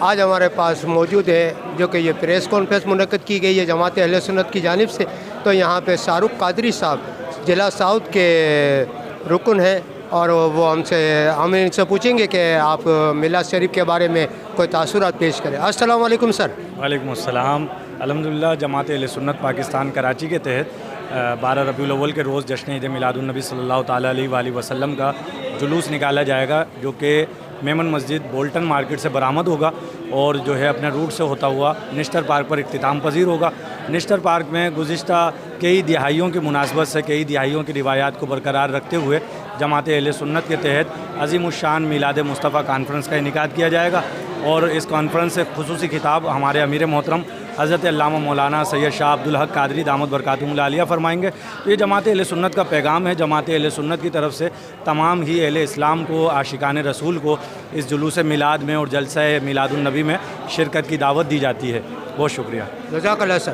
آج ہمارے پاس موجود ہے، جو کہ یہ پریس کانفرنس منعقد کی گئی ہے جماعت اہل سنت کی جانب سے. تو یہاں پہ شاہ رخ قادری صاحب ضلع ساؤتھ کے رکن ہیں، اور وہ ہم ان سے پوچھیں گے کہ آپ میلاد شریف کے بارے میں کوئی تاثرات پیش کریں. السلام علیکم سر. وعلیکم السلام. الحمدللہ جماعت اہل سنت پاکستان کراچی کے تحت 12 ربیع الاول کے روز جشن عید میلاد النبی صلی اللہ تعالیٰ علیہ وآلہ وسلم کا جلوس نکالا جائے گا، جو کہ میمن مسجد بولٹن مارکیٹ سے برآمد ہوگا اور جو ہے اپنے روٹ سے ہوتا ہوا نشتر پارک پر اختتام پذیر ہوگا. نشتر پارک میں گزشتہ کئی دہائیوں کی مناسبت سے کئی دہائیوں کی روایات کو برقرار رکھتے ہوئے جماعت اہل سنت کے تحت عظیم الشان میلاد مصطفیٰ کانفرنس کا انعقاد کیا جائے گا. اور اس کانفرنس سے خصوصی خطاب ہمارے امیر محترم حضرت علامہ مولانا سید شاہ عبدالحق قادری دامت برکاتہم العالیہ فرمائیں گے. تو یہ جماعت اہل سنت کا پیغام ہے. جماعت اہل سنت کی طرف سے تمام ہی اہل اسلام کو، عاشقان رسول کو اس جلوس میلاد میں اور جلسہ میلاد النبی میں شرکت کی دعوت دی جاتی ہے. بہت شکریہ. جزاک اللہ سر.